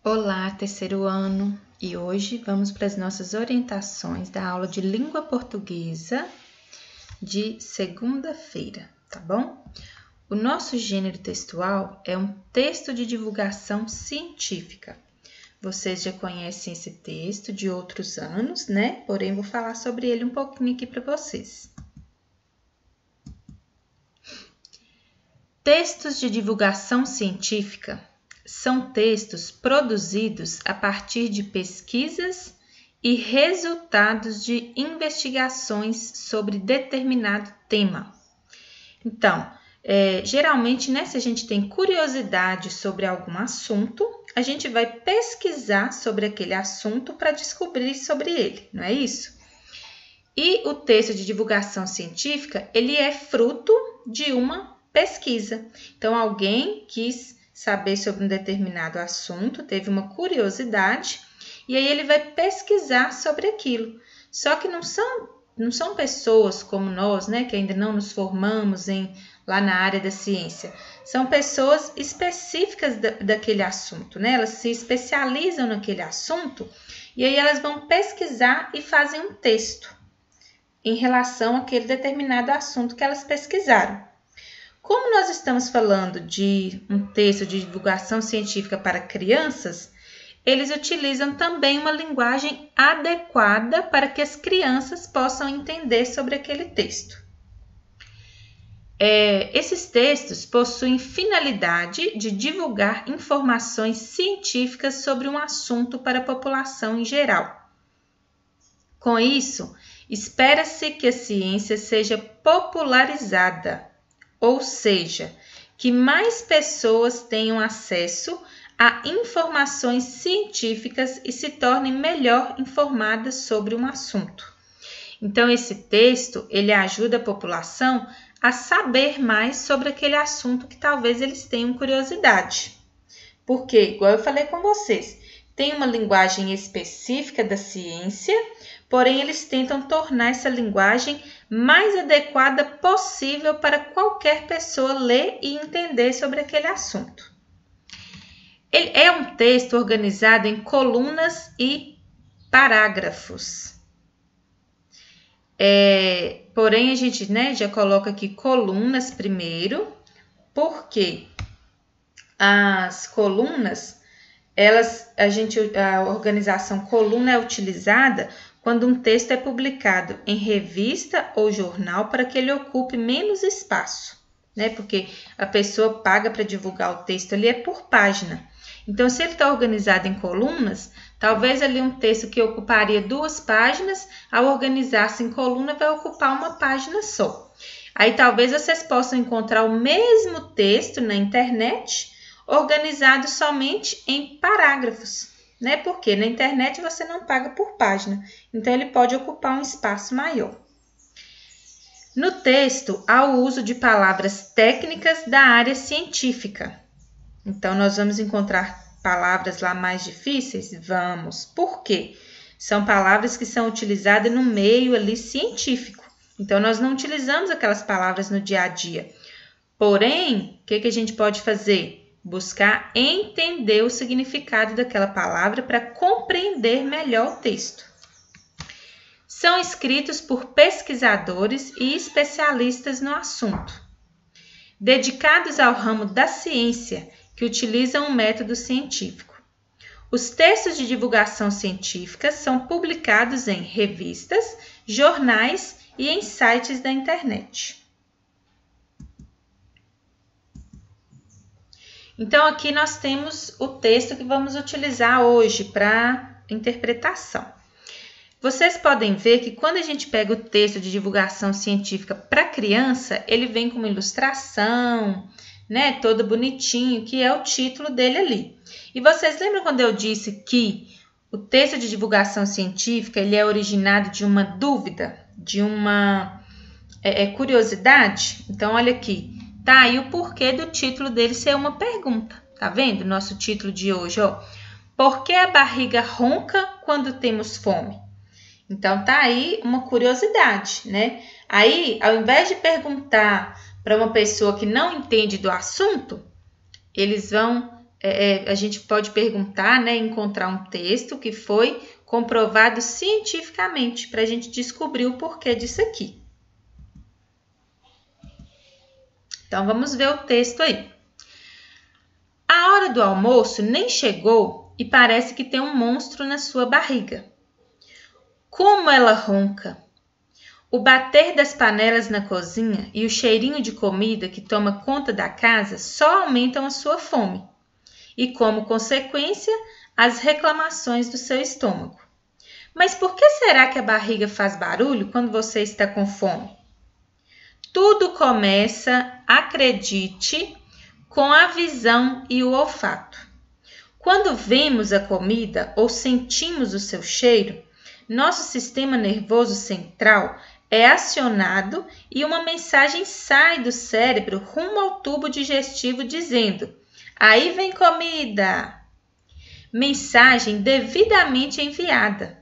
Olá, terceiro ano! E hoje vamos para as nossas orientações da aula de língua portuguesa de segunda-feira, tá bom? O nosso gênero textual é um texto de divulgação científica. Vocês já conhecem esse texto de outros anos, né? Porém, vou falar sobre ele um pouquinho aqui para vocês. Textos de divulgação científica são textos produzidos a partir de pesquisas e resultados de investigações sobre determinado tema. Então, geralmente, né, se a gente tem curiosidade sobre algum assunto, a gente vai pesquisar sobre aquele assunto para descobrir sobre ele, não é isso? E o texto de divulgação científica, ele é fruto de uma pesquisa. Então, alguém quis saber sobre um determinado assunto, teve uma curiosidade, e aí ele vai pesquisar sobre aquilo. Só que não são pessoas como nós, né, que ainda não nos formamos lá na área da ciência. São pessoas específicas daquele assunto, né? Elas se especializam naquele assunto, e aí elas vão pesquisar e fazem um texto em relação àquele determinado assunto que elas pesquisaram. Como nós estamos falando de um texto de divulgação científica para crianças, eles utilizam também uma linguagem adequada para que as crianças possam entender sobre aquele texto. Esses textos possuem finalidade de divulgar informações científicas sobre um assunto para a população em geral. Com isso, espera-se que a ciência seja popularizada, ou seja, que mais pessoas tenham acesso a informações científicas e se tornem melhor informadas sobre um assunto. Então, esse texto, ele ajuda a população a saber mais sobre aquele assunto que talvez eles tenham curiosidade. Porque, igual eu falei com vocês, tem uma linguagem específica da ciência, porém eles tentam tornar essa linguagem mais adequada possível para qualquer pessoa ler e entender sobre aquele assunto. Ele é um texto organizado em colunas e parágrafos. Porém, a gente, né, já coloca aqui colunas primeiro, porque as colunas, a organização coluna é utilizada quando um texto é publicado em revista ou jornal para que ele ocupe menos espaço, né? Porque a pessoa paga para divulgar o texto ali é por página. Então, se ele está organizado em colunas, talvez ali um texto que ocuparia 2 páginas, ao organizar-se em coluna, vai ocupar 1 página só. Aí, talvez vocês possam encontrar o mesmo texto na internet, organizado somente em parágrafos, né? Porque na internet você não paga por página, então ele pode ocupar um espaço maior. No texto, há o uso de palavras técnicas da área científica. Então, nós vamos encontrar palavras lá mais difíceis? Vamos. Por quê? São palavras que são utilizadas no meio ali científico. Então, nós não utilizamos aquelas palavras no dia a dia. Porém, o que a gente pode fazer? Buscar entender o significado daquela palavra para compreender melhor o texto. São escritos por pesquisadores e especialistas no assunto, dedicados ao ramo da ciência, que utilizam um método científico. Os textos de divulgação científica são publicados em revistas, jornais e em sites da internet. Então, aqui nós temos o texto que vamos utilizar hoje para interpretação. Vocês podem ver que quando a gente pega o texto de divulgação científica para criança, ele vem com uma ilustração, né, todo bonitinho, que é o título dele ali. E vocês lembram quando eu disse que o texto de divulgação científica, ele é originado de uma dúvida, de uma curiosidade? Então, olha aqui. Tá aí o porquê do título dele ser uma pergunta. Tá vendo? Nosso título de hoje, ó. Por que a barriga ronca quando temos fome? Então, tá aí uma curiosidade, né? Aí, ao invés de perguntar para uma pessoa que não entende do assunto, eles vão a gente pode perguntar, né, encontrar um texto que foi comprovado cientificamente para a gente descobrir o porquê disso aqui. Então, vamos ver o texto aí. A hora do almoço nem chegou e parece que tem um monstro na sua barriga. Como ela ronca! O bater das panelas na cozinha e o cheirinho de comida que toma conta da casa só aumentam a sua fome. E, como consequência, as reclamações do seu estômago. Mas por que será que a barriga faz barulho quando você está com fome? Tudo começa, acredite, com a visão e o olfato. Quando vemos a comida ou sentimos o seu cheiro, nosso sistema nervoso central é acionado e uma mensagem sai do cérebro rumo ao tubo digestivo dizendo: aí vem comida! Mensagem devidamente enviada.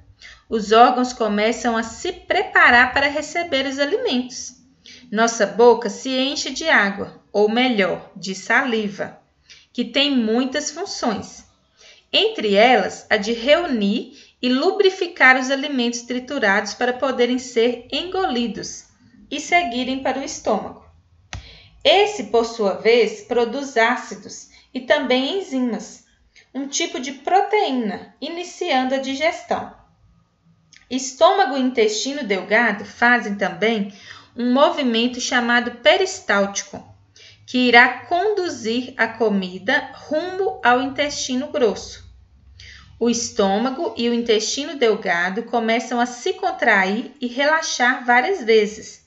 Os órgãos começam a se preparar para receber os alimentos. Nossa boca se enche de água, ou melhor, de saliva, que tem muitas funções. Entre elas, a de reunir e lubrificar os alimentos triturados para poderem ser engolidos e seguirem para o estômago. Esse, por sua vez, produz ácidos e também enzimas, um tipo de proteína, iniciando a digestão. Estômago e intestino delgado fazem também um movimento chamado peristáltico, que irá conduzir a comida rumo ao intestino grosso. O estômago e o intestino delgado começam a se contrair e relaxar várias vezes.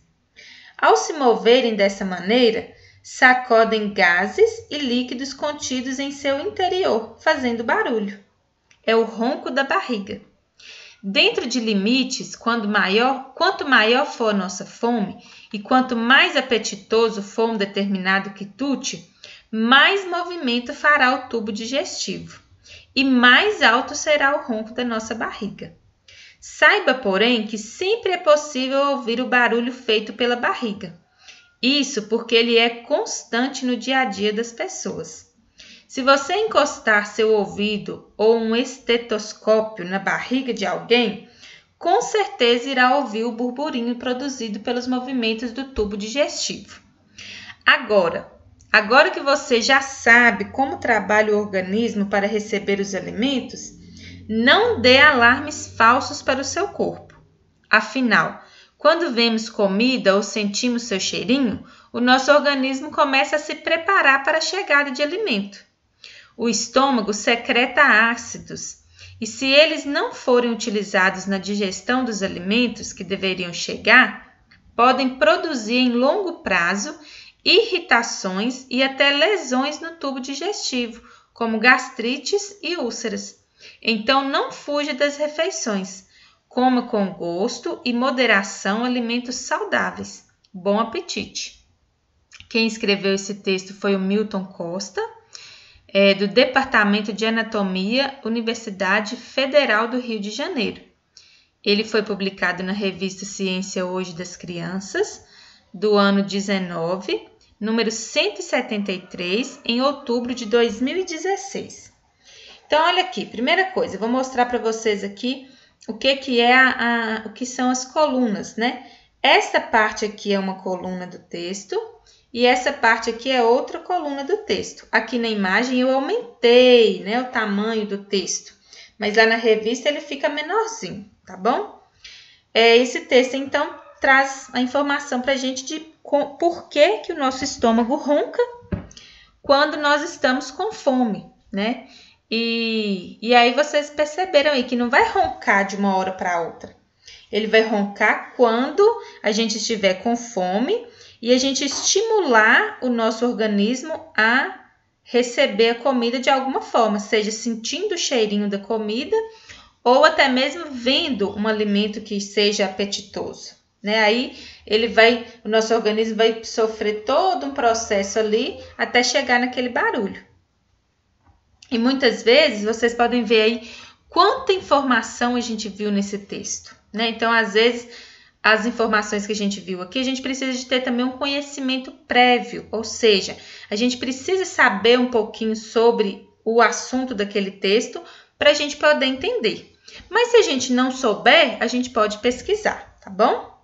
Ao se moverem dessa maneira, sacodem gases e líquidos contidos em seu interior, fazendo barulho. É o ronco da barriga. Dentro de limites, quanto maior for a nossa fome e quanto mais apetitoso for um determinado quitute, mais movimento fará o tubo digestivo e mais alto será o ronco da nossa barriga. Saiba, porém, que sempre é possível ouvir o barulho feito pela barriga. Isso porque ele é constante no dia a dia das pessoas. Se você encostar seu ouvido ou um estetoscópio na barriga de alguém, com certeza irá ouvir o burburinho produzido pelos movimentos do tubo digestivo. Agora que você já sabe como trabalha o organismo para receber os alimentos, não dê alarmes falsos para o seu corpo. Afinal, quando vemos comida ou sentimos seu cheirinho, o nosso organismo começa a se preparar para a chegada de alimento. O estômago secreta ácidos e, se eles não forem utilizados na digestão dos alimentos que deveriam chegar, podem produzir em longo prazo irritações e até lesões no tubo digestivo, como gastrites e úlceras. Então, não fuja das refeições. Coma com gosto e moderação alimentos saudáveis. Bom apetite! Quem escreveu esse texto foi o Milton Costa, do Departamento de Anatomia, Universidade Federal do Rio de Janeiro. Ele foi publicado na revista Ciência Hoje das Crianças, do ano 19, número 173, em outubro de 2016. Então, olha aqui, primeira coisa, eu vou mostrar para vocês aqui o que são as colunas, né? Essa parte aqui é uma coluna do texto e essa parte aqui é outra coluna do texto. Aqui na imagem eu aumentei, né, o tamanho do texto, mas lá na revista ele fica menorzinho, tá bom? Esse texto, então, traz a informação para a gente de por que o nosso estômago ronca quando nós estamos com fome, né? E aí vocês perceberam aí que não vai roncar de uma hora para outra. Ele vai roncar quando a gente estiver com fome e a gente estimular o nosso organismo a receber a comida de alguma forma, seja sentindo o cheirinho da comida ou até mesmo vendo um alimento que seja apetitoso, né? Aí o nosso organismo vai sofrer todo um processo ali até chegar naquele barulho. E muitas vezes vocês podem ver aí quanta informação a gente viu nesse texto, né? Então, às vezes, as informações que a gente viu aqui, a gente precisa de ter também um conhecimento prévio, ou seja, a gente precisa saber um pouquinho sobre o assunto daquele texto para a gente poder entender. Mas se a gente não souber, a gente pode pesquisar, tá bom?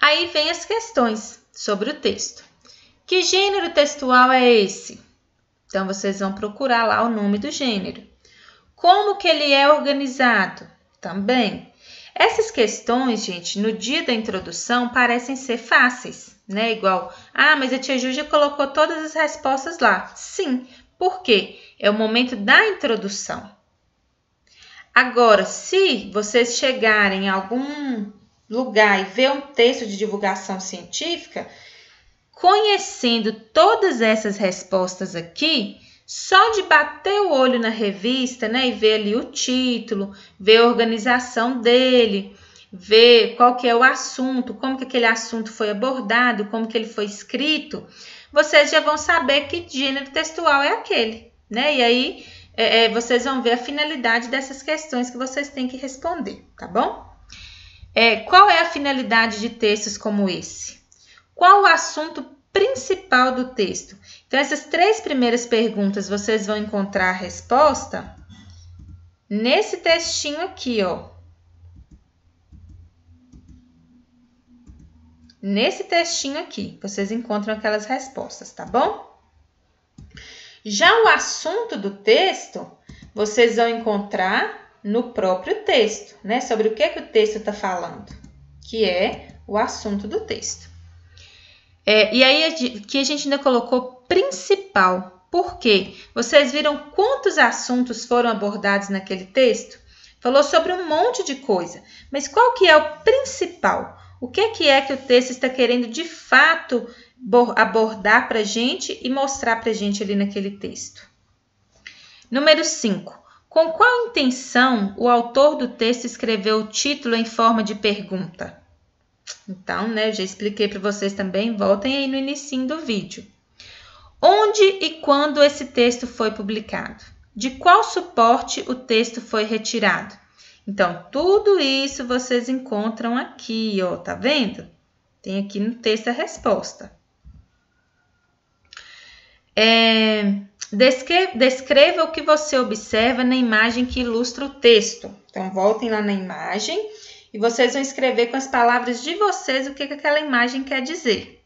Aí vem as questões sobre o texto. Que gênero textual é esse? Então, vocês vão procurar lá o nome do gênero. Como que ele é organizado? Também. Essas questões, gente, no dia da introdução parecem ser fáceis, né? Igual, mas a tia Ju já colocou todas as respostas lá. Sim, por quê? É o momento da introdução. Agora, se vocês chegarem em algum lugar e ver um texto de divulgação científica, conhecendo todas essas respostas aqui, só de bater o olho na revista, né, e ver ali o título, ver a organização dele, ver qual que é o assunto, como que aquele assunto foi abordado, como que ele foi escrito, vocês já vão saber que gênero textual é aquele, né? E aí vocês vão ver a finalidade dessas questões que vocês têm que responder, tá bom? Qual é a finalidade de textos como esse? Qual o assunto principal do texto? Então, essas 3 primeiras perguntas, vocês vão encontrar a resposta nesse textinho aqui, ó. Nesse textinho aqui, vocês encontram aquelas respostas, tá bom? Já o assunto do texto, vocês vão encontrar no próprio texto, né? Sobre o que o texto está falando, que é o assunto do texto. E aí, aqui a gente ainda colocou principal. Por quê? Vocês viram quantos assuntos foram abordados naquele texto? Falou sobre um monte de coisa, mas qual que é o principal? O que é que o texto está querendo de fato abordar para a gente e mostrar para a gente ali naquele texto? Número 5. Com qual intenção o autor do texto escreveu o título em forma de pergunta? Então, né, já expliquei para vocês também, voltem aí no inicinho do vídeo. Onde e quando esse texto foi publicado? De qual suporte o texto foi retirado? Então, tudo isso vocês encontram aqui, ó, tá vendo? Tem aqui no texto a resposta. Descreva o que você observa na imagem que ilustra o texto. Então, voltem lá na imagem e vocês vão escrever com as palavras de vocês o que aquela imagem quer dizer.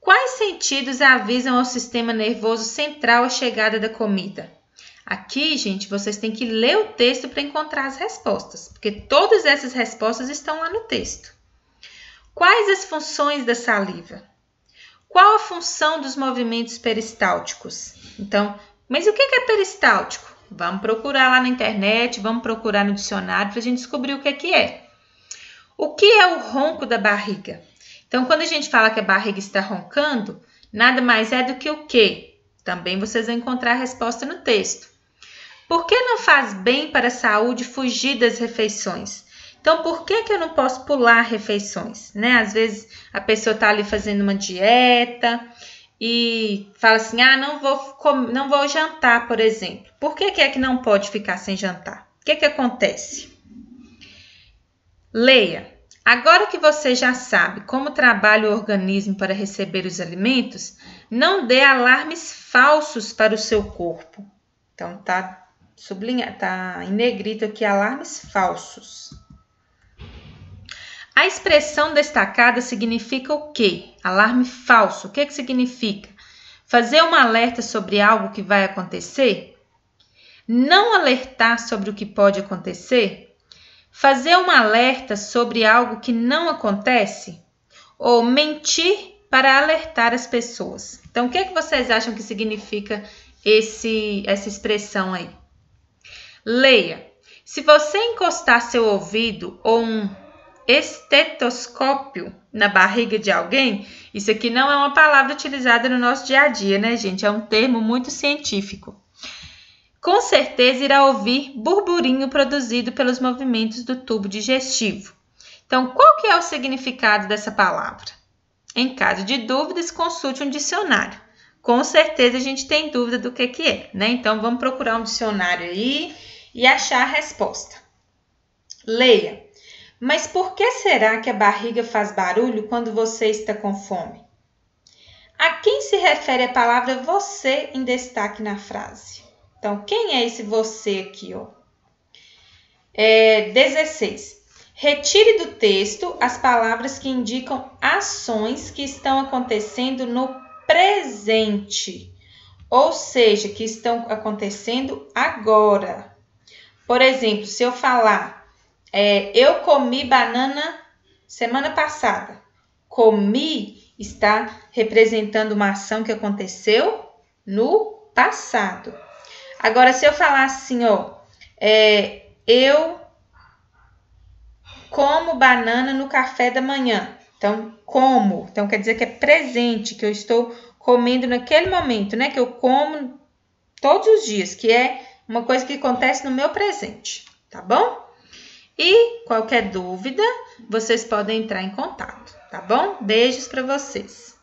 Quais sentidos avisam ao sistema nervoso central a chegada da comida? Aqui, gente, vocês têm que ler o texto para encontrar as respostas, porque todas essas respostas estão lá no texto. Quais as funções da saliva? Qual a função dos movimentos peristálticos? Então, mas o que é peristáltico? Vamos procurar lá na internet, vamos procurar no dicionário para a gente descobrir o que é. O que é o ronco da barriga? Então, quando a gente fala que a barriga está roncando, nada mais é do que o quê? Também vocês vão encontrar a resposta no texto. Por que não faz bem para a saúde fugir das refeições? Então, por que eu não posso pular refeições? Né? Às vezes, a pessoa está ali fazendo uma dieta e fala assim, não vou jantar, por exemplo. Por que é que não pode ficar sem jantar? O que acontece? Leia. Agora que você já sabe como trabalha o organismo para receber os alimentos, não dê alarmes falsos para o seu corpo. Então, tá em negrito aqui, alarmes falsos. A expressão destacada significa o quê? Alarme falso. O que significa? Fazer um alerta sobre algo que vai acontecer? Não alertar sobre o que pode acontecer? Fazer um alerta sobre algo que não acontece? Ou mentir para alertar as pessoas? Então, o que vocês acham que significa essa expressão aí? Leia. Se você encostar seu ouvido ou um estetoscópio na barriga de alguém, isso aqui não é uma palavra utilizada no nosso dia a dia, né, gente? É um termo muito científico. Com certeza irá ouvir burburinho produzido pelos movimentos do tubo digestivo. Então, qual que é o significado dessa palavra? Em caso de dúvidas, consulte um dicionário. Com certeza a gente tem dúvida do que é, né? Então, vamos procurar um dicionário aí e achar a resposta. Leia. Mas por que será que a barriga faz barulho quando você está com fome? A quem se refere a palavra você em destaque na frase? Então, quem é esse você aqui, ó? 16. Retire do texto as palavras que indicam ações que estão acontecendo no presente, ou seja, que estão acontecendo agora. Por exemplo, se eu falar, eu comi banana semana passada. Comi está representando uma ação que aconteceu no passado. Agora, se eu falar assim, ó, eu como banana no café da manhã. Então, como. Então, quer dizer que é presente, que eu estou comendo naquele momento, né? Que eu como todos os dias, que é uma coisa que acontece no meu presente, tá bom? E qualquer dúvida, vocês podem entrar em contato, tá bom? Beijos para vocês.